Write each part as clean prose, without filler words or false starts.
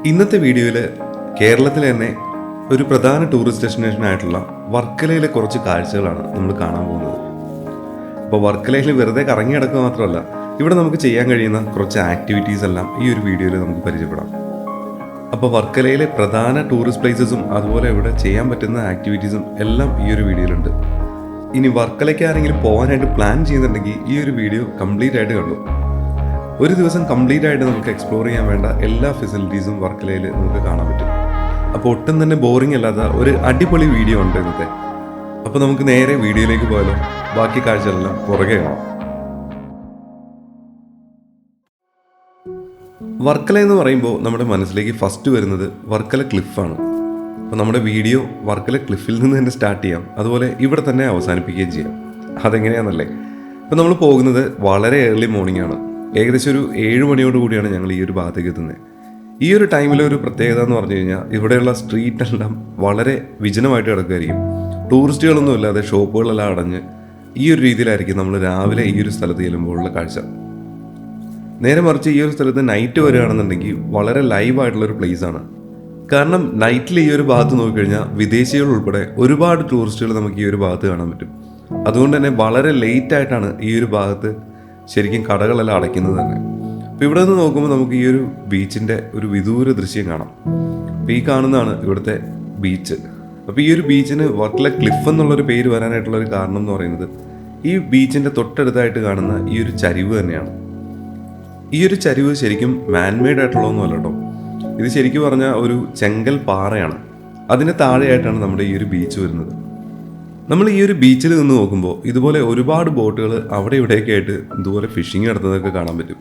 ഇന്നത്തെ വീഡിയോയിൽ കേരളത്തിലെ തന്നെ ഒരു പ്രധാന ടൂറിസ്റ്റ് ഡെസ്റ്റിനേഷനായിട്ടുള്ള വർക്കലയിലെ കുറച്ച് കാഴ്ചകളാണ് നമ്മൾ കാണാൻ പോകുന്നത്. അപ്പോൾ വർക്കലയിൽ വെറുതെ കറങ്ങി കിടക്കുക മാത്രമല്ല, ഇവിടെ നമുക്ക് ചെയ്യാൻ കഴിയുന്ന കുറച്ച് ആക്ടിവിറ്റീസ് എല്ലാം ഈ ഒരു വീഡിയോയിൽ നമുക്ക് പരിചയപ്പെടാം. അപ്പോൾ വർക്കലയിലെ പ്രധാന ടൂറിസ്റ്റ് പ്ലേസസും അതുപോലെ ഇവിടെ ചെയ്യാൻ പറ്റുന്ന ആക്ടിവിറ്റീസും എല്ലാം ഈ ഒരു വീഡിയോയിലുണ്ട്. ഇനി വർക്കലയ്ക്ക് ആരെങ്കിലും പോകാനായിട്ട് പ്ലാൻ ചെയ്യുന്നുണ്ടെങ്കിൽ ഈ ഒരു വീഡിയോ കംപ്ലീറ്റ് ആയിട്ട് കണ്ടു. ഒരു ദിവസം കംപ്ലീറ്റ് ആയിട്ട് നമുക്ക് എക്സ്പ്ലോർ ചെയ്യാൻ വേണ്ട എല്ലാ ഫെസിലിറ്റീസും വർക്കലയിൽ നമുക്ക് കാണാൻ പറ്റും. അപ്പോൾ ഒട്ടും തന്നെ ബോറിംഗ് അല്ലാത്ത ഒരു അടിപൊളി വീഡിയോ ഉണ്ട് ഇന്നത്തെ. അപ്പോൾ നമുക്ക് നേരെ വീഡിയോയിലേക്ക് പോയാലോ. ബാക്കി കാഴ്ചകളെല്ലാം പുറകെ കാണാം. വർക്കല എന്ന് പറയുമ്പോൾ നമ്മുടെ മനസ്സിലേക്ക് ഫസ്റ്റ് വരുന്നത് വർക്കല ക്ലിഫാണ്. അപ്പോൾ നമ്മുടെ വീഡിയോ വർക്കല ക്ലിഫിൽ നിന്ന് തന്നെ സ്റ്റാർട്ട് ചെയ്യാം, അതുപോലെ ഇവിടെ തന്നെ അവസാനിപ്പിക്കുകയും ചെയ്യാം. അതെങ്ങനെയാണെന്നല്ലേ? ഇപ്പോൾ നമ്മൾ പോകുന്നത് വളരെ ഏർലി മോർണിംഗ് ആണ്. ഏകദേശം ഒരു 7 മണിയോട് കൂടിയാണ് ഞങ്ങൾ ഈ ഒരു ഭാഗത്തേക്ക് എത്തുന്നത്. ഈ ഒരു ടൈമിലെ ഒരു പ്രത്യേകത എന്ന് പറഞ്ഞു കഴിഞ്ഞാൽ ഇവിടെയുള്ള സ്ട്രീറ്റെല്ലാം വളരെ വിജനമായിട്ട് കിടക്കുമായിരിക്കും. ടൂറിസ്റ്റുകളൊന്നും ഇല്ലാതെ ഷോപ്പുകളെല്ലാം അടഞ്ഞ് ഈ ഒരു രീതിയിലായിരിക്കും നമ്മൾ രാവിലെ ഈ ഒരു സ്ഥലത്ത് ചെല്ലുമ്പോഴുള്ള കാഴ്ച. നേരെ മറിച്ച് ഈ ഒരു സ്ഥലത്ത് നൈറ്റ് വരികയാണെന്നുണ്ടെങ്കിൽ വളരെ ലൈവായിട്ടുള്ളൊരു പ്ലേസാണ്. കാരണം നൈറ്റിൽ ഈ ഒരു ഭാഗത്ത് നോക്കിക്കഴിഞ്ഞാൽ വിദേശികൾ ഉൾപ്പെടെ ഒരുപാട് ടൂറിസ്റ്റുകൾ നമുക്ക് ഈ ഒരു ഭാഗത്ത് കാണാൻ പറ്റും. അതുകൊണ്ട് തന്നെ വളരെ ലേറ്റ് ആയിട്ടാണ് ഈ ഒരു ഭാഗത്ത് ശരിക്കും കടകളെല്ലാം അടയ്ക്കുന്നത് തന്നെ. അപ്പോൾ ഇവിടെ നിന്ന് നോക്കുമ്പോൾ നമുക്ക് ഈ ഒരു ബീച്ചിൻ്റെ ഒരു വിദൂര ദൃശ്യം കാണാം. അപ്പോൾ ഈ കാണുന്നതാണ് ഇവിടുത്തെ ബീച്ച്. അപ്പോൾ ഈ ഒരു ബീച്ചിന് വർക്കല ക്ലിഫ് എന്നുള്ളൊരു പേര് വരാനായിട്ടുള്ളൊരു കാരണം എന്ന് പറയുന്നത് ഈ ബീച്ചിൻ്റെ തൊട്ടടുത്തായിട്ട് കാണുന്ന ഈ ഒരു ചരിവ് തന്നെയാണ്. ഈ ഒരു ചരിവ് ശരിക്കും മാൻമെയ്ഡ് ആയിട്ടുള്ളതൊന്നുമല്ല കേട്ടോ. ഇത് ശരിക്കും പറഞ്ഞാൽ ഒരു ചെങ്കൽ പാറയാണ്. അതിന് താഴെയായിട്ടാണ് നമ്മുടെ ഈ ഒരു ബീച്ച് വരുന്നത്. നമ്മൾ ഈ ഒരു ബീച്ചിൽ നിന്ന് നോക്കുമ്പോൾ ഇതുപോലെ ഒരുപാട് ബോട്ടുകൾ അവിടെ ഇവിടെയൊക്കെ ആയിട്ട് ഇതുപോലെ ഫിഷിങ് നടത്തുന്നതൊക്കെ കാണാൻ പറ്റും.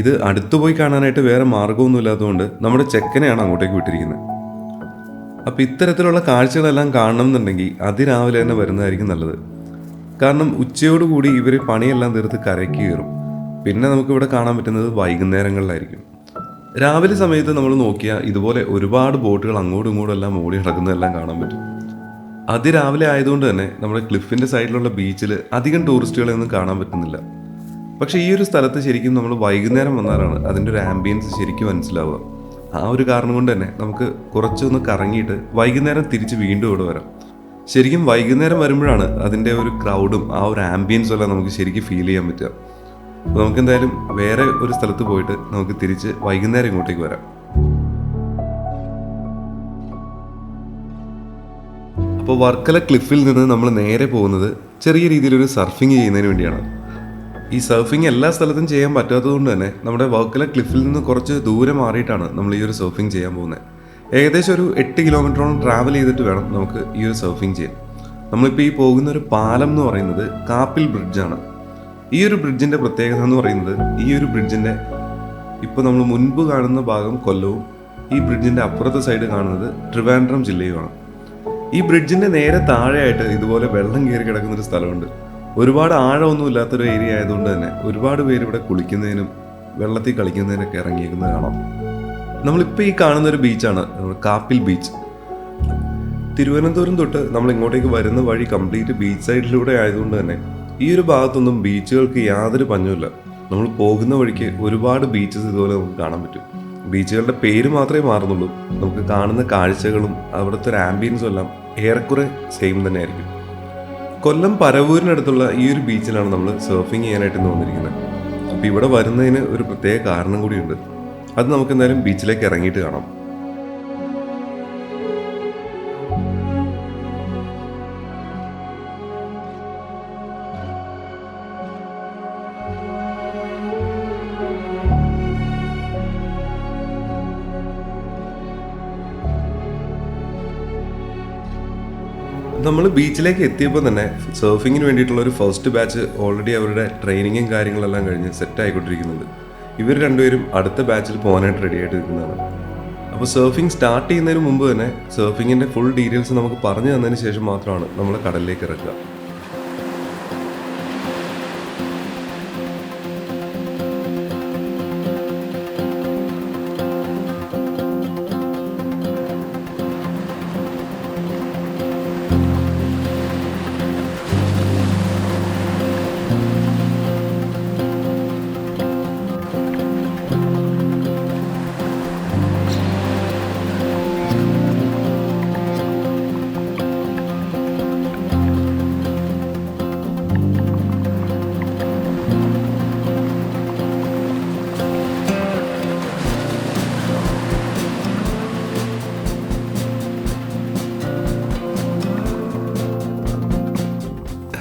ഇത് അടുത്തു പോയി കാണാനായിട്ട് വേറെ മാർഗമൊന്നും ഇല്ലാത്തതുകൊണ്ട് നമ്മുടെ ചെക്കനെയാണ് അങ്ങോട്ടേക്ക് വിട്ടിരിക്കുന്നത്. അപ്പോൾ ഇത്തരത്തിലുള്ള കാഴ്ചകളെല്ലാം കാണണം എന്നുണ്ടെങ്കിൽ അതിരാവിലെ തന്നെ വരുന്നതായിരിക്കും നല്ലത്. കാരണം ഉച്ചയോടുകൂടി ഇവർ പണിയെല്ലാം തീർത്ത് കരയ്ക്ക് കയറും. പിന്നെ നമുക്കിവിടെ കാണാൻ പറ്റുന്നത് വൈകുന്നേരങ്ങളിലായിരിക്കും. രാവിലെ സമയത്ത് നമ്മൾ നോക്കിയാൽ ഇതുപോലെ ഒരുപാട് ബോട്ടുകൾ അങ്ങോട്ടും ഇങ്ങോട്ടും എല്ലാം ഓടി നടക്കുന്നതെല്ലാം കാണാൻ പറ്റും. അതിരാവിലെ ആയതുകൊണ്ട് തന്നെ നമ്മുടെ ക്ലിഫിൻ്റെ സൈഡിലുള്ള ബീച്ചിൽ അധികം ടൂറിസ്റ്റുകളെയൊന്നും കാണാൻ പറ്റുന്നില്ല. പക്ഷേ ഈ ഒരു സ്ഥലത്ത് ശരിക്കും നമ്മൾ വൈകുന്നേരം വന്നാലാണ് അതിൻ്റെ ഒരു ആംബിയൻസ് ശരിക്കും മനസ്സിലാവുക. ആ ഒരു കാരണം കൊണ്ട് തന്നെ നമുക്ക് കുറച്ചൊന്ന് കറങ്ങിയിട്ട് വൈകുന്നേരം തിരിച്ച് വീണ്ടും ഇവിടെ വരാം. ശരിക്കും വൈകുന്നേരം വരുമ്പോഴാണ് അതിൻ്റെ ഒരു ക്രൗഡും ആ ഒരു ആംബിയൻസും എല്ലാം നമുക്ക് ശരിക്കും ഫീൽ ചെയ്യാൻ പറ്റുക. അപ്പോൾ നമുക്ക് എന്തായാലും വേറെ ഒരു സ്ഥലത്ത് പോയിട്ട് നമുക്ക് തിരിച്ച് വൈകുന്നേരം ഇങ്ങോട്ടേക്ക് വരാം. അപ്പോൾ വർക്കല ക്ലിഫിൽ നിന്ന് നമ്മൾ നേരെ പോകുന്നത് ചെറിയ രീതിയിലൊരു സർഫിങ് ചെയ്യുന്നതിന് വേണ്ടിയാണ്. ഈ സർഫിങ് എല്ലാ സ്ഥലത്തും ചെയ്യാൻ പറ്റാത്തതുകൊണ്ട് തന്നെ നമ്മുടെ വർക്കല ക്ലിഫിൽ നിന്ന് കുറച്ച് ദൂരെ മാറിയിട്ടാണ് നമ്മൾ ഈ ഒരു സർഫിങ് ചെയ്യാൻ പോകുന്നത്. ഏകദേശം ഒരു 8 കിലോമീറ്ററോളം ട്രാവൽ ചെയ്തിട്ട് വേണം നമുക്ക് ഈ ഒരു സർഫിങ് ചെയ്യാൻ. നമ്മളിപ്പോൾ ഈ പോകുന്ന ഒരു പാലം എന്ന് പറയുന്നത് കാപ്പിൽ ബ്രിഡ്ജാണ്. ഈ ഒരു ബ്രിഡ്ജിൻ്റെ പ്രത്യേകത എന്ന് പറയുന്നത് ഈ ഒരു ബ്രിഡ്ജിൻ്റെ ഇപ്പോൾ നമ്മൾ മുൻപ് കാണുന്ന ഭാഗം കൊല്ലവും ഈ ബ്രിഡ്ജിൻ്റെ അപ്പുറത്തെ സൈഡ് കാണുന്നത് ട്രിവാൻഡ്രം ജില്ലയുമാണ്. ഈ ബ്രിഡ്ജിൻ്റെ നേരെ താഴെയായിട്ട് ഇതുപോലെ വെള്ളം കയറി കിടക്കുന്നൊരു സ്ഥലമുണ്ട്. ഒരുപാട് ആഴമൊന്നും ഇല്ലാത്തൊരു ഏരിയ ആയതുകൊണ്ട് തന്നെ ഒരുപാട് പേര് ഇവിടെ കുളിക്കുന്നതിനും വെള്ളത്തിൽ കളിക്കുന്നതിനൊക്കെ ഇറങ്ങിയിരിക്കുന്നത് കാണാം. നമ്മളിപ്പോൾ ഈ കാണുന്നൊരു ബീച്ചാണ് കാപ്പിൽ ബീച്ച്. തിരുവനന്തപുരം തൊട്ട് നമ്മൾ ഇങ്ങോട്ടേക്ക് വരുന്ന വഴി കംപ്ലീറ്റ് ബീച്ച് സൈഡിലൂടെ ആയതുകൊണ്ട് തന്നെ ഈ ഒരു ഭാഗത്തൊന്നും ബീച്ചുകൾക്ക് യാതൊരു പഞ്ഞുമില്ല. നമ്മൾ പോകുന്ന വഴിക്ക് ഒരുപാട് ബീച്ചസ് ഇതുപോലെ നമുക്ക് കാണാൻ പറ്റും. ബീച്ചുകളുടെ പേര് മാത്രമേ മാറുന്നുള്ളൂ. നമുക്ക് കാണുന്ന കാഴ്ചകളും അവിടുത്തെ ഒരു ആംബിയൻസും എല്ലാം ഏറെക്കുറെ സെയിം തന്നെ ആയിരിക്കും. കൊല്ലം പരവൂരിനടുത്തുള്ള ഈ ഒരു ബീച്ചിലാണ് നമ്മൾ സർഫിങ് ചെയ്യാനായിട്ട് വന്നിരിക്കുന്നത്. അപ്പോൾ ഇവിടെ വരുന്നതിന് ഒരു പ്രത്യേക കാരണം കൂടിയുണ്ട്. അത് നമുക്ക് എന്തായാലും ബീച്ചിലേക്ക് ഇറങ്ങിയിട്ട് കാണാം. നമ്മൾ ബീച്ചിലേക്ക് എത്തിയപ്പോൾ തന്നെ സർഫിങ്ങിന് വേണ്ടിയിട്ടുള്ള ഒരു ഫസ്റ്റ് ബാച്ച് ഓൾറെഡി അവരുടെ ട്രെയിനിങ്ങും കാര്യങ്ങളെല്ലാം കഴിഞ്ഞ് സെറ്റ് ആയിക്കൊണ്ടിരിക്കുന്നുണ്ട്. ഇവർ രണ്ടുപേരും അടുത്ത ബാച്ചിൽ പോകാനായിട്ട് റെഡി ആയിട്ട് നിൽക്കുന്നതാണ്. അപ്പോൾ സർഫിങ് സ്റ്റാർട്ട് ചെയ്യുന്നതിന് മുമ്പ് തന്നെ സർഫിങ്ങിൻ്റെ ഫുൾ ഡീറ്റെയിൽസ് നമുക്ക് പറഞ്ഞു തന്നതിന് ശേഷം മാത്രമാണ് നമ്മൾ കടലിലേക്ക് ഇറക്കുക.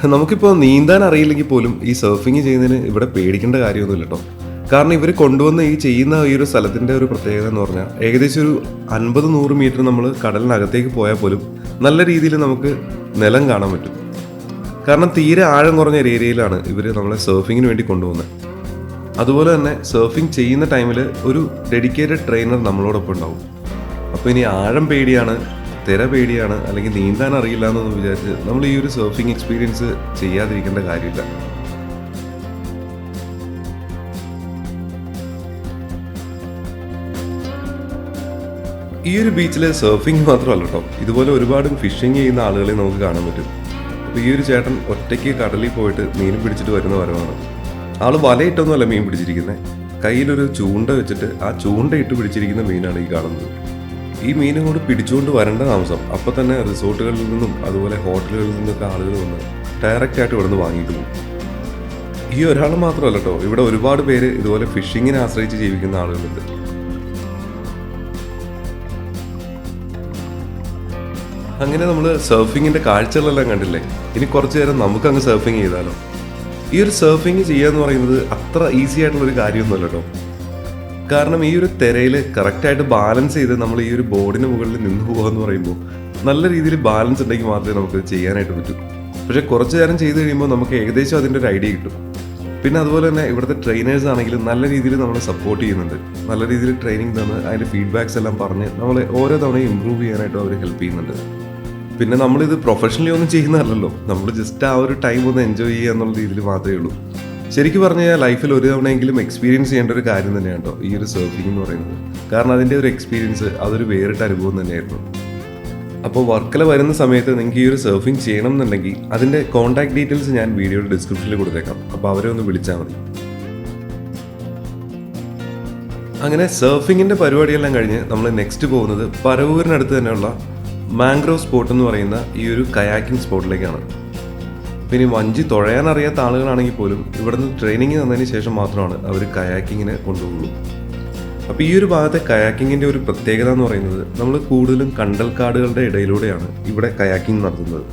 നമുക്കിപ്പോൾ നീന്താൻ അറിയില്ലെങ്കിൽ പോലും ഈ സർഫിങ് ചെയ്യുന്നതിന് ഇവിടെ പേടിക്കേണ്ട കാര്യമൊന്നുമില്ല കേട്ടോ. കാരണം ഇവർ കൊണ്ടുവന്ന് ചെയ്യുന്ന ഈ ഒരു സ്ഥലത്തിൻ്റെ ഒരു പ്രത്യേകത എന്ന് പറഞ്ഞാൽ ഏകദേശം ഒരു 50-100 മീറ്റർ നമ്മൾ കടലിനകത്തേക്ക് പോയാൽ പോലും നല്ല രീതിയിൽ നമുക്ക് നിലം കാണാൻ പറ്റും. കാരണം തീരെ ആഴം കുറഞ്ഞ ഒരു ഏരിയയിലാണ് ഇവർ നമ്മളെ സർഫിങ്ങിന് വേണ്ടി കൊണ്ടുപോകുന്നത്. അതുപോലെ തന്നെ സർഫിങ് ചെയ്യുന്ന ടൈമിൽ ഒരു ഡെഡിക്കേറ്റഡ് ട്രെയിനർ നമ്മളോടൊപ്പം ഉണ്ടാവും. അപ്പോൾ ഇനി ആഴം പേടിയാണ്, തിര പേടിയാണ്, അല്ലെങ്കിൽ നീന്താൻ അറിയില്ല എന്നൊന്നും വിചാരിച്ച് നമ്മൾ ഈ ഒരു സർഫിങ് എക്സ്പീരിയൻസ് ചെയ്യാതിരിക്കേണ്ട കാര്യമില്ല. ഈ ഒരു ബീച്ചിൽ സർഫിങ് മാത്രമല്ല കേട്ടോ, ഇതുപോലെ ഒരുപാട് ഫിഷിങ് ചെയ്യുന്ന ആളുകളെ നമുക്ക് കാണാൻ പറ്റും. അപ്പോൾ ഈ ഒരു ചേട്ടൻ ഒറ്റയ്ക്ക് കടലിൽ പോയിട്ട് മീൻ പിടിച്ചിട്ട് വരുന്ന വരവാണ്. ആൾ വലയിട്ടൊന്നുമല്ല മീൻ പിടിച്ചിരിക്കുന്നത്, കയ്യിലൊരു ചൂണ്ട വെച്ചിട്ട് ആ ചൂണ്ട ഇട്ട് പിടിച്ചിരിക്കുന്ന മീനാണ് ഈ കാണുന്നത്. ഈ മീനും കൊണ്ട് പിടിച്ചുകൊണ്ട് വരേണ്ട താമസം അപ്പോൾ തന്നെ റിസോർട്ടുകളിൽ നിന്നും അതുപോലെ ഹോട്ടലുകളിൽ നിന്നൊക്കെ ആളുകൾ വന്ന് ഡയറക്റ്റായിട്ട് ഇവിടെ നിന്ന് വാങ്ങിയിട്ട് പോകും. ഈ ഒരാൾ മാത്രമല്ല കേട്ടോ, ഇവിടെ ഒരുപാട് പേര് ഇതുപോലെ ഫിഷിങ്ങിനെ ആശ്രയിച്ച് ജീവിക്കുന്ന ആളുകളുണ്ട്. അങ്ങനെ നമ്മൾ സർഫിങ്ങിൻ്റെ കാഴ്ചകളെല്ലാം കണ്ടില്ലേ, ഇനി കുറച്ച് നേരം നമുക്കങ്ങ് സർഫിങ് ചെയ്താലോ. ഈ ഒരു സർഫിങ് ചെയ്യുക എന്ന് പറയുന്നത് അത്ര ഈസി ആയിട്ടുള്ളൊരു കാര്യമൊന്നുമല്ല കേട്ടോ. കാരണം ഈ ഒരു തിരയിൽ കറക്റ്റായിട്ട് ബാലൻസ് ചെയ്ത് നമ്മൾ ഈ ഒരു ബോർഡിന് മുകളിൽ നിന്ന് പോകുക എന്ന് പറയുമ്പോൾ നല്ല രീതിയിൽ ബാലൻസ് ഉണ്ടെങ്കിൽ മാത്രമേ നമുക്ക് ചെയ്യാനായിട്ട് പറ്റൂ. പക്ഷേ കുറച്ച് നേരം ചെയ്ത് കഴിയുമ്പോൾ നമുക്ക് ഏകദേശം അതിൻ്റെ ഒരു ഐഡിയ കിട്ടും. പിന്നെ അതുപോലെ തന്നെ ഇവിടുത്തെ ട്രെയിനേഴ്സ് ആണെങ്കിലും നല്ല രീതിയിൽ നമ്മളെ സപ്പോർട്ട് ചെയ്യുന്നുണ്ട്. നല്ല രീതിയിൽ ട്രെയിനിങ് തന്ന് അതിൻ്റെ ഫീഡ്ബാക്സ് എല്ലാം പറഞ്ഞ് നമ്മളെ ഓരോ തവണയും ഇമ്പ്രൂവ് ചെയ്യാനായിട്ടും അവർ ഹെൽപ്പ് ചെയ്യുന്നുണ്ട്. പിന്നെ നമ്മളിത് പ്രൊഫഷണലി ഒന്നും ചെയ്യുന്നതല്ലല്ലോ, നമ്മൾ ജസ്റ്റ് ആ ഒരു ടൈം ഒന്ന് എൻജോയ് ചെയ്യുക എന്നുള്ള രീതിയിൽ മാത്രമേ ഉള്ളൂ. ശരിക്കും പറഞ്ഞു കഴിഞ്ഞാൽ ലൈഫിൽ ഒരു തവണയെങ്കിലും എക്സ്പീരിയൻസ് ചെയ്യേണ്ട ഒരു കാര്യം തന്നെയാണ് കേട്ടോ ഈ ഒരു സർഫിംഗ് എന്ന് പറയുന്നത്. കാരണം അതിൻ്റെ ഒരു എക്സ്പീരിയൻസ് അതൊരു വേറിട്ട അനുഭവം തന്നെയായിരുന്നു. അപ്പോൾ വർക്കല വരുന്ന സമയത്ത് നിങ്ങൾക്ക് ഈ ഒരു സർഫിംഗ് ചെയ്യണം എന്നുണ്ടെങ്കിൽ അതിൻ്റെ കോൺടാക്ട് ഡീറ്റെയിൽസ് ഞാൻ വീഡിയോയുടെ ഡിസ്ക്രിപ്ഷനിൽ കൊടുത്തേക്കാം. അപ്പോൾ അവരെ ഒന്ന് വിളിച്ചാൽ മതി. അങ്ങനെ സർഫിങ്ങിൻ്റെ പരിപാടിയെല്ലാം കഴിഞ്ഞ് നമ്മൾ നെക്സ്റ്റ് പോകുന്നത് പരവൂരിനടുത്ത് തന്നെയുള്ള മാംഗ്രോവ് സ്പോട്ട് എന്ന് പറയുന്ന ഈ ഒരു കയാക്കിംഗ് സ്പോട്ടിലേക്കാണ്. പിന്നെ വഞ്ചി തുഴയാൻ അറിയാത്ത ആളുകളാണെങ്കിൽ പോലും ഇവിടുന്ന് ട്രെയിനിങ് തന്നതിന് ശേഷം മാത്രമാണ് അവർ കയാക്കിങ്ങിന് കൊണ്ടുപോകുള്ളൂ. അപ്പോൾ ഈ ഒരു ഭാഗത്തെ കയാക്കിങ്ങിൻ്റെ ഒരു പ്രത്യേകത എന്ന് പറയുന്നത് നമ്മൾ കൂടുതലും കണ്ടൽക്കാടുകളുടെ ഇടയിലൂടെയാണ് ഇവിടെ കയാക്കിംഗ് നടത്തുന്നത്.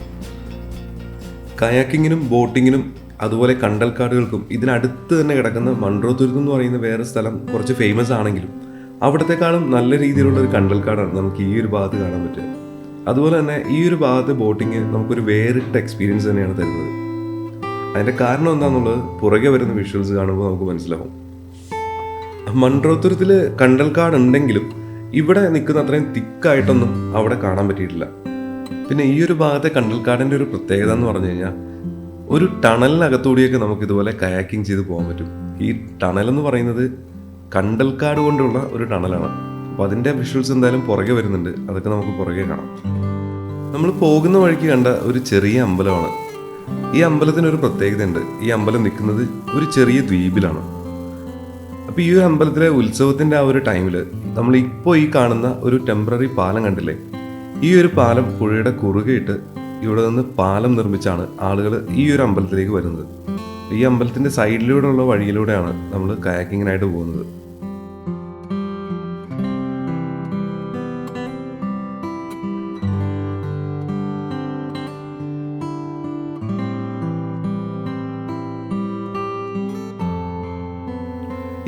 കയാക്കിങ്ങിനും ബോട്ടിങ്ങിനും അതുപോലെ കണ്ടൽക്കാടുകൾക്കും ഇതിനടുത്ത് തന്നെ കിടക്കുന്ന മൺട്രോ തുരുത്ത് എന്ന് പറയുന്ന വേറെ സ്ഥലം കുറച്ച് ഫേമസ് ആണെങ്കിലും അവിടത്തെക്കാളും നല്ല രീതിയിലുള്ള ഒരു കണ്ടൽക്കാടാണ് നമുക്ക് ഈ ഒരു ഭാഗത്ത് കാണാൻ പറ്റുക. അതുപോലെ തന്നെ ഈ ഒരു ഭാഗത്തെ ബോട്ടിങ് നമുക്കൊരു വേറിട്ട എക്സ്പീരിയൻസ് തന്നെയാണ് തരുന്നത്. അതിൻ്റെ കാരണം എന്താണെന്നുള്ളത് പുറകെ വരുന്ന വിഷ്വൽസ് കാണുമ്പോൾ നമുക്ക് മനസ്സിലാവും. മൺട്രോ തുരുത്തിൽ കണ്ടൽക്കാട് ഉണ്ടെങ്കിലും ഇവിടെ നിൽക്കുന്ന അത്രയും തിക്കായിട്ടൊന്നും അവിടെ കാണാൻ പറ്റിയിട്ടില്ല. പിന്നെ ഈ ഒരു ഭാഗത്തെ കണ്ടൽക്കാടിൻ്റെ ഒരു പ്രത്യേകത എന്ന് പറഞ്ഞു കഴിഞ്ഞാൽ ഒരു ടണലിനകത്തൂടിയൊക്കെ നമുക്ക് ഇതുപോലെ കയാക്കിംഗ് ചെയ്ത് പോകാൻ പറ്റും. ഈ ടണൽ എന്ന് പറയുന്നത് കണ്ടൽക്കാട് കൊണ്ടുള്ള ഒരു ടണലാണ്. അപ്പോൾ അതിൻ്റെ വിഷ്വൽസ് എന്തായാലും പുറകെ വരുന്നുണ്ട്, അതൊക്കെ നമുക്ക് പുറകെ കാണാം. നമ്മൾ പോകുന്ന വഴിക്ക് കണ്ട ഒരു ചെറിയ അമ്പലമാണ്. ഈ അമ്പലത്തിനൊരു പ്രത്യേകതയുണ്ട്. ഈ അമ്പലം നിൽക്കുന്നത് ഒരു ചെറിയ ദ്വീപിലാണ്. അപ്പോൾ ഈ ഒരു അമ്പലത്തിലെ ഉത്സവത്തിൻ്റെ ആ ഒരു ടൈമിൽ നമ്മൾ ഇപ്പോൾ ഈ കാണുന്ന ഒരു ടെമ്പററി പാലം കണ്ടില്ലേ, ഈ ഒരു പാലം പുഴയുടെ കുറുകയിട്ട് ഇവിടെ നിന്ന് പാലം നിർമ്മിച്ചാണ് ആളുകൾ ഈ ഒരു അമ്പലത്തിലേക്ക് വരുന്നത്. ഈ അമ്പലത്തിൻ്റെ സൈഡിലൂടെയുള്ള വഴിയിലൂടെയാണ് നമ്മൾ കയാക്കിങ്ങിനായിട്ട് പോകുന്നത്.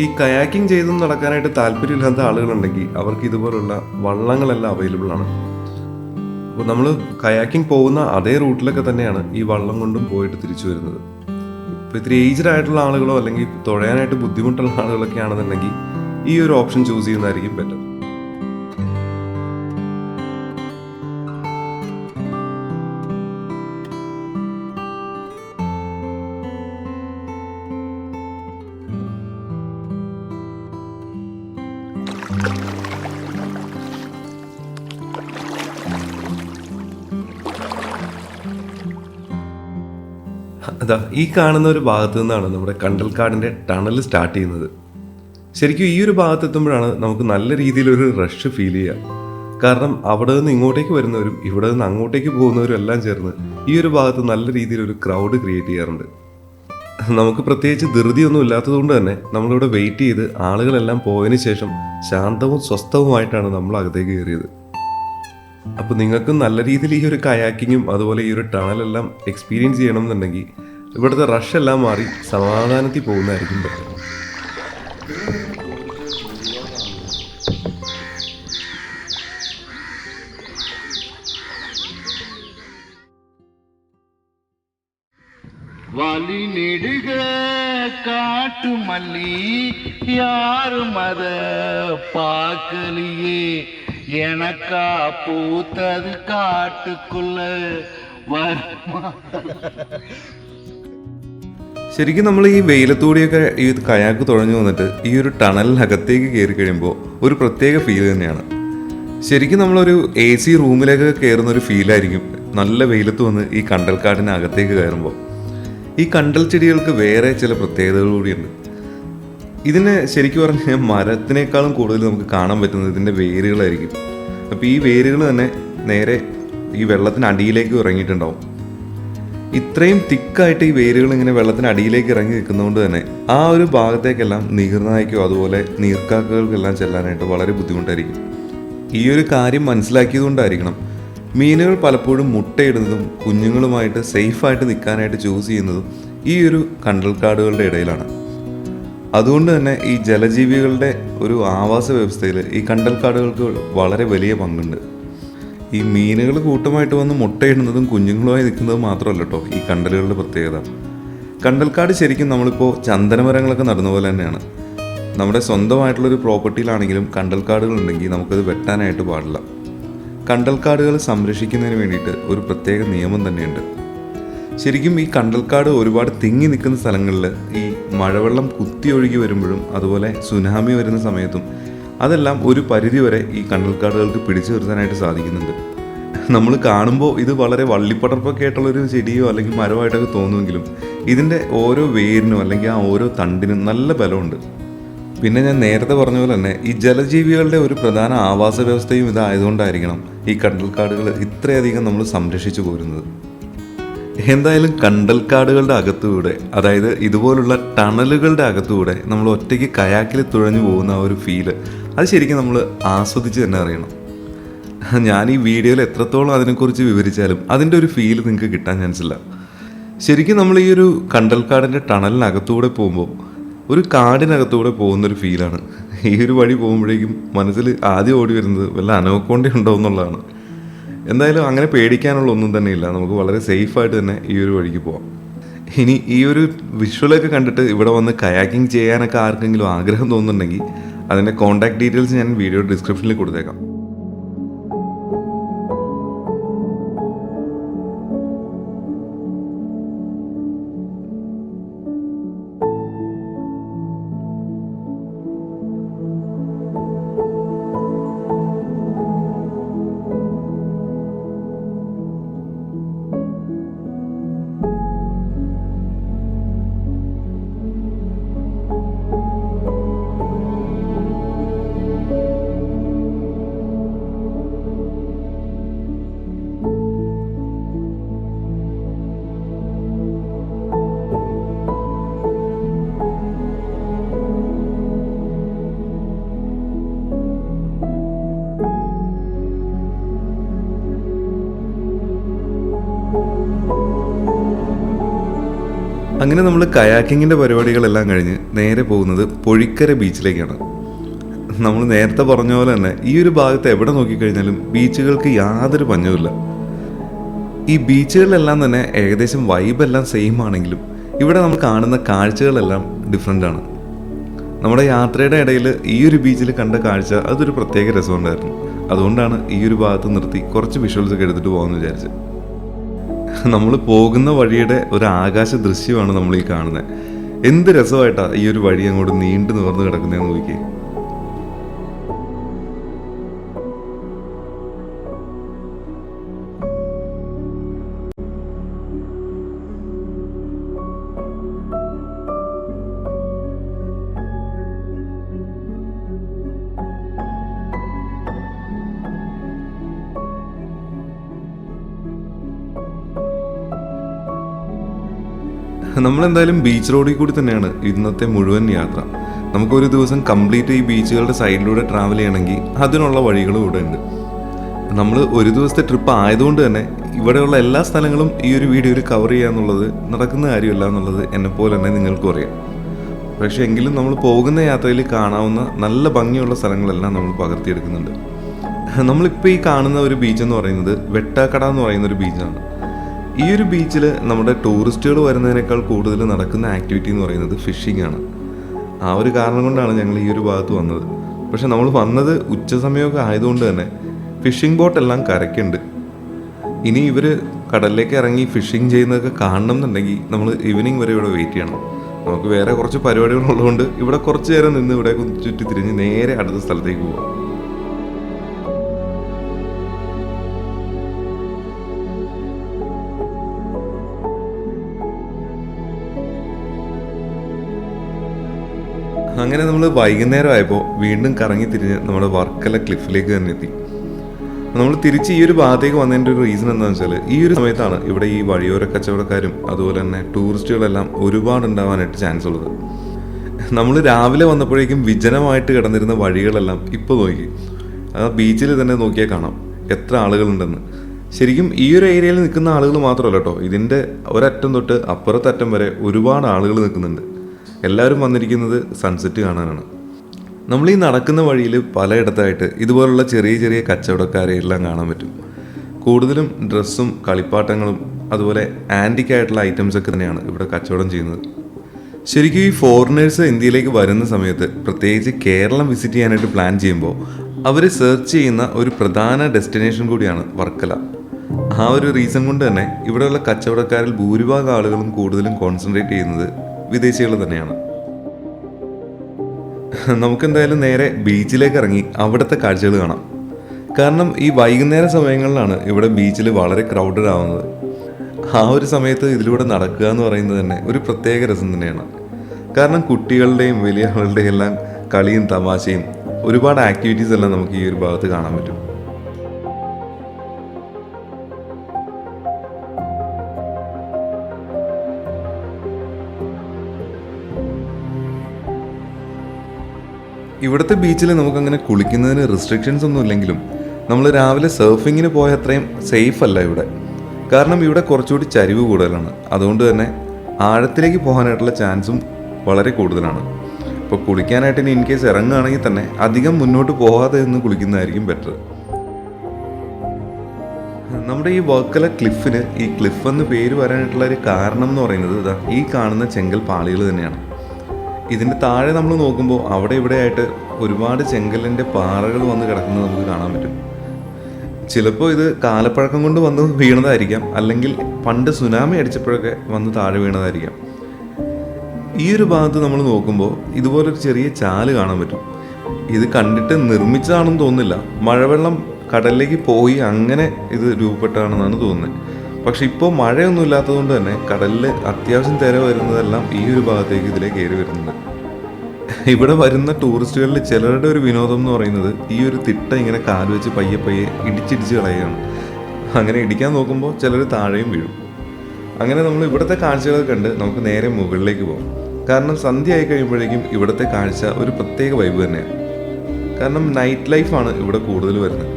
ഈ കയാക്കിംഗ് ചെയ്തും നടക്കാനായിട്ട് താല്പര്യമില്ലാത്ത ആളുകളുണ്ടെങ്കിൽ അവർക്ക് ഇതുപോലുള്ള വള്ളങ്ങളെല്ലാം അവൈലബിൾ ആണ്. അപ്പോൾ നമ്മൾ കയാക്കിംഗ് പോകുന്ന അതേ റൂട്ടിലൊക്കെ തന്നെയാണ് ഈ വള്ളം കൊണ്ടും പോയിട്ട് തിരിച്ചു വരുന്നത്. ഇപ്പോൾ ഇത്തിരി ഏജ്ഡ് ആയിട്ടുള്ള ആളുകളോ അല്ലെങ്കിൽ തുഴയാനായിട്ട് ബുദ്ധിമുട്ടുള്ള ആളുകളൊക്കെ ആണെന്നുണ്ടെങ്കിൽ ഈ ഒരു ഓപ്ഷൻ ചൂസ് ചെയ്യുന്നതായിരിക്കും ബെറ്റർ. അതാ ഈ കാണുന്ന ഒരു ഭാഗത്തു നിന്നാണ് നമ്മുടെ കണ്ടൽക്കാടിൻ്റെ ടണൽ സ്റ്റാർട്ട് ചെയ്യുന്നത്. ശരിക്കും ഈ ഒരു ഭാഗത്തെത്തുമ്പോഴാണ് നമുക്ക് നല്ല രീതിയിലൊരു റഷ് ഫീൽ ചെയ്യുക. കാരണം അവിടെ നിന്ന് ഇങ്ങോട്ടേക്ക് വരുന്നവരും ഇവിടെ നിന്ന് അങ്ങോട്ടേക്ക് പോകുന്നവരും എല്ലാം ചേർന്ന് ഈ ഒരു ഭാഗത്ത് നല്ല രീതിയിലൊരു ക്രൗഡ് ക്രിയേറ്റ് ചെയ്യാറുണ്ട്. നമുക്ക് പ്രത്യേകിച്ച് ധൃതിയൊന്നും ഇല്ലാത്തതുകൊണ്ട് തന്നെ നമ്മളിവിടെ വെയിറ്റ് ചെയ്ത് ആളുകളെല്ലാം പോയതിന് ശേഷം ശാന്തവും സ്വസ്ഥവുമായിട്ടാണ് നമ്മൾ അകത്തേക്ക് കയറിയത്. അപ്പോൾ നിങ്ങൾക്ക് നല്ല രീതിയിൽ ഈ ഒരു കയാക്കിങ്ങും അതുപോലെ ഈ ഒരു ടണലെല്ലാം എക്സ്പീരിയൻസ് ചെയ്യണം എന്നുണ്ടെങ്കിൽ ഇവിടുത്തെ റഷ് എല്ലാം മാറി സമാധാനത്തിൽ പോകുന്നതായിരിക്കും ബെറ്റർ. வலி நெடுக காட்டு மல்லி யாரும் அத பார்க்கலையே எனக்கா பூத்தது காட்டுக்குள்ள வருமா. ശരിക്കും നമ്മൾ ഈ വെയിലത്തൂടിയൊക്കെ ഈ കയാക്ക് തുഴഞ്ഞു വന്നിട്ട് ഈ ഒരു ടണലിനകത്തേക്ക് കയറി കഴിയുമ്പോൾ ഒരു പ്രത്യേക ഫീൽ തന്നെയാണ്. ശരിക്കും നമ്മളൊരു AC റൂമിലേക്ക് കയറുന്ന ഒരു ഫീലായിരിക്കും നല്ല വെയിലത്ത് വന്ന് ഈ കണ്ടൽക്കാടിനകത്തേക്ക് കയറുമ്പോൾ. ഈ കണ്ടൽ ചെടികൾക്ക് വേറെ ചില പ്രത്യേകതകൾ കൂടിയുണ്ട്. ഇതിന് ശരിക്കും പറഞ്ഞാൽ മരത്തിനേക്കാളും കൂടുതൽ നമുക്ക് കാണാൻ പറ്റുന്നത് ഇതിൻ്റെ വേരുകളായിരിക്കും. അപ്പോൾ ഈ വേരുകൾ തന്നെ നേരെ ഈ വെള്ളത്തിനടിയിലേക്ക് ഇറങ്ങിയിട്ടുണ്ടാവും. ഇത്രയും തിക്കായിട്ട് ഈ വേരുകൾ ഇങ്ങനെ വെള്ളത്തിനടിയിലേക്ക് ഇറങ്ങി നിൽക്കുന്നതുകൊണ്ട് തന്നെ ആ ഒരു ഭാഗത്തേക്കെല്ലാം നീർനായ്ക്കോ അതുപോലെ നീർക്കാക്കകൾക്കെല്ലാം ചെല്ലാനായിട്ട് വളരെ ബുദ്ധിമുട്ടായിരിക്കും. ഈ ഒരു കാര്യം മനസ്സിലാക്കിയതുകൊണ്ടായിരിക്കണം മീനുകൾ പലപ്പോഴും മുട്ടയിടുന്നതും കുഞ്ഞുങ്ങളുമായിട്ട് സേഫായിട്ട് നിൽക്കാനായിട്ട് ചൂസ് ചെയ്യുന്നതും ഈ ഒരു കണ്ടൽക്കാടുകളുടെ ഇടയിലാണ്. അതുകൊണ്ട് തന്നെ ഈ ജലജീവികളുടെ ഒരു ആവാസ വ്യവസ്ഥയിൽ ഈ കണ്ടൽക്കാടുകൾക്ക് വളരെ വലിയ പങ്കുണ്ട്. ഈ മീനുകൾ കൂട്ടമായിട്ട് വന്ന് മുട്ടയിടുന്നതും കുഞ്ഞുങ്ങളുമായി നിൽക്കുന്നതും മാത്രമല്ല കേട്ടോ ഈ കണ്ടലുകളുടെ പ്രത്യേകത. കണ്ടൽക്കാട് ശരിക്കും നമ്മളിപ്പോൾ ചന്ദനമരങ്ങളൊക്കെ നടുന്ന പോലെ തന്നെയാണ്. നമ്മുടെ സ്വന്തമായിട്ടുള്ളൊരു പ്രോപ്പർട്ടിയിലാണെങ്കിലും കണ്ടൽക്കാടുകളുണ്ടെങ്കിൽ നമുക്കത് വെട്ടാനായിട്ട് പാടില്ല. കണ്ടൽക്കാടുകൾ സംരക്ഷിക്കുന്നതിന് വേണ്ടിയിട്ട് ഒരു പ്രത്യേക നിയമം തന്നെയുണ്ട്. ശരിക്കും ഈ കണ്ടൽക്കാട് ഒരുപാട് തിങ്ങി നിൽക്കുന്ന സ്ഥലങ്ങളിൽ ഈ മഴവെള്ളം കുത്തി ഒഴുകി വരുമ്പോഴും അതുപോലെ സുനാമി വരുന്ന സമയത്തും അതെല്ലാം ഒരു പരിധിവരെ ഈ കണ്ടൽക്കാടുകൾക്ക് പിടിച്ചു നിർത്താനായിട്ട് സാധിക്കുന്നുണ്ട്. നമ്മൾ കാണുമ്പോൾ ഇത് വളരെ വള്ളിപ്പടർപ്പൊക്കെ ആയിട്ടുള്ളൊരു ചെടിയോ അല്ലെങ്കിൽ മരമായിട്ടൊക്കെ തോന്നുമെങ്കിലും ഇതിൻ്റെ ഓരോ വേരിനും അല്ലെങ്കിൽ ആ ഓരോ തണ്ടിനും നല്ല ബലമുണ്ട്. പിന്നെ ഞാൻ നേരത്തെ പറഞ്ഞ പോലെ തന്നെ ഈ ജലജീവികളുടെ ഒരു പ്രധാന ആവാസ വ്യവസ്ഥയും ഇതായതുകൊണ്ടായിരിക്കണം ഈ കണ്ടൽക്കാടുകൾ ഇത്രയധികം നമ്മൾ സംരക്ഷിച്ചു പോരുന്നത്. എന്തായാലും കണ്ടൽക്കാടുകളുടെ അകത്തുകൂടെ, അതായത് ഇതുപോലുള്ള ടണലുകളുടെ അകത്തുകൂടെ നമ്മൾ ഒറ്റയ്ക്ക് കയാക്കിൽ തുഴഞ്ഞു പോകുന്ന ആ ഒരു ഫീല് അത് ശരിക്കും നമ്മൾ ആസ്വദിച്ച് തന്നെ അറിയണം. ഞാൻ ഈ വീഡിയോയിൽ എത്രത്തോളം അതിനെക്കുറിച്ച് വിവരിച്ചാലും അതിൻ്റെ ഒരു ഫീല് നിങ്ങൾക്ക് കിട്ടാൻ ചാൻസ് ഇല്ല. ശരിക്കും നമ്മൾ ഈ ഒരു കണ്ടൽക്കാടിൻ്റെ ടണലിനകത്തൂടെ പോകുമ്പോൾ ഒരു കാടിനകത്തൂടെ പോകുന്നൊരു ഫീലാണ്. ഈ ഒരു വഴി പോകുമ്പോഴേക്കും മനസ്സിൽ ആദ്യം ഓടി വരുന്നത് വല്ല അനോക്കോണ്ട ഉണ്ടോ എന്നുള്ളതാണ്. എന്തായാലും അങ്ങനെ പേടിക്കാനുള്ള ഒന്നും തന്നെ ഇല്ല. നമുക്ക് വളരെ സേഫായിട്ട് തന്നെ ഈ ഒരു വഴിക്ക് പോവാം. ഇനി ഈ ഒരു വിഷ്വലൊക്കെ കണ്ടിട്ട് ഇവിടെ വന്ന് കയാക്കിംഗ് ചെയ്യാനൊക്കെ ആർക്കെങ്കിലും ആഗ്രഹം തോന്നുന്നുണ്ടെങ്കിൽ അതിൻ്റെ കോൺടാക്ട് ഡീറ്റെയിൽസ് ഞാൻ വീഡിയോ ഡിസ്ക്രിപ്ഷനിൽ കൊടുത്തേക്കാം. അങ്ങനെ നമ്മൾ കയാക്കിങ്ങിൻ്റെ പരിപാടികളെല്ലാം കഴിഞ്ഞ് നേരെ പോകുന്നത് പൊഴിക്കര ബീച്ചിലേക്കാണ്. നമ്മൾ നേരത്തെ പറഞ്ഞ പോലെ തന്നെ ഈ ഒരു ഭാഗത്ത് എവിടെ നോക്കിക്കഴിഞ്ഞാലും ബീച്ചുകൾക്ക് യാതൊരു പഞ്ഞവുമില്ല. ഈ ബീച്ചുകളിലെല്ലാം തന്നെ ഏകദേശം വൈബെല്ലാം സെയിം ആണെങ്കിലും ഇവിടെ നമ്മൾ കാണുന്ന കാഴ്ചകളെല്ലാം ഡിഫറെൻ്റ് ആണ്. നമ്മുടെ യാത്രയുടെ ഇടയിൽ ഈ ഒരു ബീച്ചിൽ കണ്ട കാഴ്ച അതൊരു പ്രത്യേക രസമുണ്ടായിരുന്നു. അതുകൊണ്ടാണ് ഈ ഒരു ഭാഗത്ത് നിർത്തി കുറച്ച് വിഷ്വൽസ് ഒക്കെ എടുത്തിട്ട് പോകാമെന്ന് വിചാരിച്ചത്. നമ്മൾ പോകുന്ന വഴിയുടെ ഒരു ആകാശ ദൃശ്യമാണ് നമ്മൾ ഈ കാണുന്നത്. എന്ത് രസമായിട്ടാണ് ഈ ഒരു വഴി അങ്ങോട്ട് നീണ്ടു നിവർന്ന് കിടക്കുന്നതെന്ന് നോക്കി. നമ്മളെന്തായാലും ബീച്ച് റോഡിൽ കൂടി തന്നെയാണ് ഇന്നത്തെ മുഴുവൻ യാത്ര. നമുക്കൊരു ദിവസം കംപ്ലീറ്റ് ഈ ബീച്ചുകളുടെ സൈഡിലൂടെ ട്രാവൽ ചെയ്യണമെങ്കിൽ അതിനുള്ള വഴികളും ഇവിടെ ഉണ്ട്. നമ്മൾ ഒരു ദിവസത്തെ ട്രിപ്പ് ആയതുകൊണ്ട് തന്നെ ഇവിടെയുള്ള എല്ലാ സ്ഥലങ്ങളും ഈ ഒരു വീഡിയോയിൽ കവർ ചെയ്യുക എന്നുള്ളത് നടക്കുന്ന കാര്യമല്ല എന്നുള്ളത് എന്നെപ്പോലെ തന്നെ നിങ്ങൾക്കും അറിയാം. പക്ഷേ എങ്കിലും നമ്മൾ പോകുന്ന യാത്രയിൽ കാണാവുന്ന നല്ല ഭംഗിയുള്ള സ്ഥലങ്ങളെല്ലാം നമ്മൾ പകർത്തിയെടുക്കുന്നുണ്ട്. നമ്മളിപ്പോൾ ഈ കാണുന്ന ഒരു ബീച്ച് എന്ന് പറയുന്നത് വെട്ടാക്കട എന്ന് പറയുന്ന ഒരു ബീച്ചാണ്. ഈ ഒരു ബീച്ചിൽ നമ്മുടെ ടൂറിസ്റ്റുകൾ വരുന്നതിനേക്കാൾ കൂടുതൽ നടക്കുന്ന ആക്ടിവിറ്റി എന്ന് പറയുന്നത് ഫിഷിംഗ് ആണ്. ആ ഒരു കാരണം കൊണ്ടാണ് ഞങ്ങൾ ഈ ഒരു ഭാഗത്ത് വന്നത്. പക്ഷെ നമ്മൾ വന്നത് ഉച്ച സമയമൊക്കെ ആയതുകൊണ്ട് തന്നെ ഫിഷിംഗ് ബോട്ടെല്ലാം കരയ്ക്കുണ്ട്. ഇനി ഇവർ കടലിലേക്ക് ഇറങ്ങി ഫിഷിംഗ് ചെയ്യുന്നതൊക്കെ കാണണം എന്നുണ്ടെങ്കിൽ നമ്മൾ ഈവനിങ് വരെ ഇവിടെ വെയിറ്റ് ചെയ്യണം. നമുക്ക് വേറെ കുറച്ച് പരിപാടികളുള്ളതുകൊണ്ട് ഇവിടെ കുറച്ച് നേരം നിന്ന് ഇവിടെ ചുറ്റി തിരിഞ്ഞ് നേരെ അടുത്ത സ്ഥലത്തേക്ക് പോകാം. അങ്ങനെ നമ്മൾ വൈകുന്നേരം ആയപ്പോൾ വീണ്ടും കറങ്ങി തിരിഞ്ഞ് നമ്മുടെ വർക്കല ക്ലിഫിലേക്ക് തന്നെ എത്തി. നമ്മൾ തിരിച്ച് ഈ ഒരു ഭാഗത്തേക്ക് വന്നതിൻ്റെ ഒരു റീസൺ എന്താണെന്ന് വെച്ചാൽ ഈ ഒരു സമയത്താണ് ഇവിടെ ഈ വഴിയോര കച്ചവടക്കാരും അതുപോലെ തന്നെ ടൂറിസ്റ്റുകളെല്ലാം ഒരുപാട് ഉണ്ടാവാനായിട്ട് ചാൻസ് ഉള്ളത്. നമ്മൾ രാവിലെ വന്നപ്പോഴേക്കും വിജനമായിട്ട് കിടന്നിരുന്ന വഴികളെല്ലാം ഇപ്പോൾ നോക്കി ആ ബീച്ചിൽ തന്നെ നോക്കിയാൽ കാണാം എത്ര ആളുകളുണ്ടെന്ന്. ശരിക്കും ഈ ഒരു ഏരിയയിൽ നിൽക്കുന്ന ആളുകൾ മാത്രമല്ല കേട്ടോ, ഇതിൻ്റെ ഒരറ്റം തൊട്ട് അപ്പുറത്തറ്റം വരെ ഒരുപാട് ആളുകൾ നിൽക്കുന്നുണ്ട്. എല്ലാവരും വന്നിരിക്കുന്നത് സൺസെറ്റ് കാണാനാണ്. നമ്മൾ ഈ നടക്കുന്ന വഴിയിൽ പലയിടത്തായിട്ട് ഇതുപോലുള്ള ചെറിയ ചെറിയ കച്ചവടക്കാരെ എല്ലാം കാണാൻ പറ്റും. കൂടുതലും ഡ്രസ്സും കളിപ്പാട്ടങ്ങളും അതുപോലെ ആൻറ്റിക്കായിട്ടുള്ള ഐറ്റംസൊക്കെ തന്നെയാണ് ഇവിടെ കച്ചവടം ചെയ്യുന്നത്. ശരിക്കും ഈ ഫോറിനേഴ്സ് ഇന്ത്യയിലേക്ക് വരുന്ന സമയത്ത് പ്രത്യേകിച്ച് കേരളം വിസിറ്റ് ചെയ്യാനായിട്ട് പ്ലാൻ ചെയ്യുമ്പോൾ അവർ സെർച്ച് ചെയ്യുന്ന ഒരു പ്രധാന ഡെസ്റ്റിനേഷൻ കൂടിയാണ് വർക്കല. ആ ഒരു റീസൺ കൊണ്ട് തന്നെ ഇവിടെയുള്ള കച്ചവടക്കാരിൽ ഭൂരിഭാഗം ആളുകളും കൂടുതലും കോൺസെൻട്രേറ്റ് ചെയ്യുന്നത് വിദേശികൾ തന്നെയാണ്. നമുക്കെന്തായാലും നേരെ ബീച്ചിലേക്ക് ഇറങ്ങി അവിടുത്തെ കാഴ്ചകൾ കാണാം. കാരണം ഈ വൈകുന്നേര സമയങ്ങളിലാണ് ഇവിടെ ബീച്ചിൽ വളരെ ക്രൗഡഡ് ആവുന്നത്. ആ ഒരു സമയത്ത് ഇതിലൂടെ നടക്കുക എന്ന് പറയുന്നത് തന്നെ ഒരു പ്രത്യേക രസം തന്നെയാണ്. കാരണം കുട്ടികളുടെയും വലിയ ആളുകളുടെയും എല്ലാം കളിയും തമാശയും ഒരുപാട് ആക്ടിവിറ്റീസ് എല്ലാം നമുക്ക് ഈ ഒരു ഭാഗത്ത് കാണാൻ പറ്റും. ഇവിടുത്തെ ബീച്ചിൽ നമുക്കങ്ങനെ കുളിക്കുന്നതിന് റെസ്ട്രിക്ഷൻസ് ഒന്നും ഇല്ലെങ്കിലും നമ്മൾ രാവിലെ സർഫിങ്ങിന് പോയ അത്രയും സേഫ് അല്ല ഇവിടെ. കാരണം ഇവിടെ കുറച്ചുകൂടി ചരിവ് കൂടുതലാണ്. അതുകൊണ്ട് തന്നെ ആഴത്തിലേക്ക് പോകാനായിട്ടുള്ള ചാൻസും വളരെ കൂടുതലാണ്. ഇപ്പോൾ കുളിക്കാനായിട്ട് ഇനി ഇൻ കേസ് ഇറങ്ങുകയാണെങ്കിൽ തന്നെ അധികം മുന്നോട്ട് പോകാതെ നിന്ന് കുളിക്കുന്നതായിരിക്കും ബെറ്റർ. നമ്മുടെ ഈ വർക്കല ക്ലിഫിന് ഈ ക്ലിഫ് എന്ന് പേര് വരാനായിട്ടുള്ള ഒരു കാരണം എന്ന് പറയുന്നത് ഈ കാണുന്ന ചെങ്കൽ പാളികൾ തന്നെയാണ്. ഇതിൻ്റെ താഴെ നമ്മൾ നോക്കുമ്പോൾ അവിടെ ഇവിടെയായിട്ട് ഒരുപാട് ചെങ്കലിൻ്റെ പാറകൾ വന്ന് കിടക്കുന്നത് നമുക്ക് കാണാൻ പറ്റും. ചിലപ്പോൾ ഇത് കാലപ്പഴക്കം കൊണ്ട് വന്ന് വീണതായിരിക്കാം, അല്ലെങ്കിൽ പണ്ട് സുനാമി അടിച്ചപ്പോഴൊക്കെ വന്ന് താഴെ വീണതായിരിക്കാം. ഈ ഒരു ഭാഗത്ത് നമ്മൾ നോക്കുമ്പോൾ ഇതുപോലൊരു ചെറിയ ചാല് കാണാൻ പറ്റും. ഇത് കണ്ടിട്ട് നിർമ്മിച്ചതാണെന്ന് തോന്നുന്നില്ല. മഴവെള്ളം കടലിലേക്ക് പോയി അങ്ങനെ ഇത് രൂപപ്പെട്ടാണെന്നാണ് തോന്നുന്നത്. പക്ഷെ ഇപ്പോൾ മഴയൊന്നും ഇല്ലാത്തതുകൊണ്ട് തന്നെ കടലിൽ അത്യാവശ്യം തിര വരുന്നതെല്ലാം ഈ ഒരു ഭാഗത്തേക്ക് ഇതിലേ കയറി വരുന്നുണ്ട്. ഇവിടെ വരുന്ന ടൂറിസ്റ്റുകളിൽ ചിലരുടെ ഒരു വിനോദം എന്ന് പറയുന്നത് ഈ ഒരു തിട്ട ഇങ്ങനെ കാല് വെച്ച് പയ്യെ പയ്യെ ഇടിച്ചിടിച്ച് കളയുകയാണ്. അങ്ങനെ ഇടിക്കാൻ നോക്കുമ്പോൾ ചിലർ താഴെയും വീഴും. അങ്ങനെ നമ്മൾ ഇവിടുത്തെ കാഴ്ചകൾ കണ്ട് നമുക്ക് നേരെ മുകളിലേക്ക് പോകും. കാരണം സന്ധ്യ ആയി കഴിയുമ്പോഴേക്കും ഇവിടുത്തെ കാഴ്ച ഒരു പ്രത്യേക വൈബ് തന്നെയാണ്. കാരണം നൈറ്റ് ലൈഫാണ് ഇവിടെ കൂടുതൽ വരുന്നത്.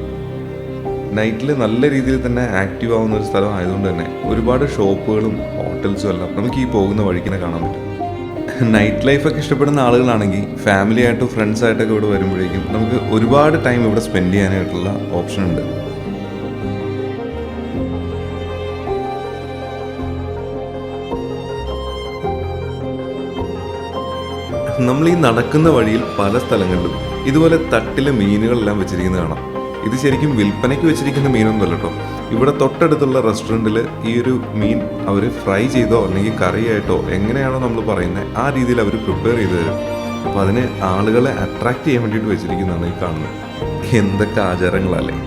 നൈറ്റിൽ നല്ല രീതിയിൽ തന്നെ ആക്റ്റീവ് ആവുന്ന ഒരു സ്ഥലം ആയതുകൊണ്ട് തന്നെ ഒരുപാട് ഷോപ്പുകളും ഹോട്ടൽസും എല്ലാം നമുക്ക് ഈ പോകുന്ന വഴിക്കിനെ കാണാൻ പറ്റും. നൈറ്റ് ലൈഫൊക്കെ ഇഷ്ടപ്പെടുന്ന ആളുകളാണെങ്കിൽ ഫാമിലി ആയിട്ടോ ഫ്രണ്ട്സ് ആയിട്ടൊക്കെ ഇവിടെ വരുമ്പോഴേക്കും നമുക്ക് ഒരുപാട് ടൈം ഇവിടെ സ്പെൻഡ് ചെയ്യാനായിട്ടുള്ള ഓപ്ഷൻ ഉണ്ട്. നമ്മൾ ഈ നടക്കുന്ന വഴിയിൽ പല സ്ഥലങ്ങളിലും ഇതുപോലെ തട്ടിലെ മീനുകളെല്ലാം വെച്ചിരിക്കുന്നത് കാണാം. ഇത് ശരിക്കും വിൽപ്പനയ്ക്ക് വെച്ചിരിക്കുന്ന മീനൊന്നുമല്ല കേട്ടോ. ഇവിടെ തൊട്ടടുത്തുള്ള റെസ്റ്റോറൻറ്റിൽ ഈ ഒരു മീൻ അവർ ഫ്രൈ ചെയ്തോ അല്ലെങ്കിൽ കറിയായിട്ടോ എങ്ങനെയാണോ നമ്മൾ പറയുന്നത് ആ രീതിയിൽ അവർ പ്രിപ്പയർ ചെയ്ത് തരും. അപ്പോൾ അതിന് ആളുകളെ അട്രാക്റ്റ് ചെയ്യാൻ വേണ്ടിയിട്ട് വെച്ചിരിക്കുന്നതാണ് ഈ കാണുന്നത്. എന്തൊക്കെ ആചാരങ്ങളല്ലേ.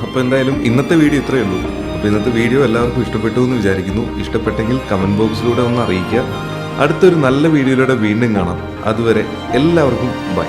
അപ്പോൾ എന്തായാലും ഇന്നത്തെ വീഡിയോ ഇത്രയേ ഉള്ളൂ. അപ്പോൾ ഇന്നത്തെ വീഡിയോ എല്ലാവർക്കും ഇഷ്ടപ്പെട്ടു എന്ന് വിചാരിക്കുന്നു. ഇഷ്ടപ്പെട്ടെങ്കിൽ കമൻറ്റ് ബോക്സിലൂടെ ഒന്ന് അറിയിക്കുക. അടുത്തൊരു നല്ല വീഡിയോയിലൂടെ വീണ്ടും കാണാം. അതുവരെ എല്ലാവർക്കും ബൈ.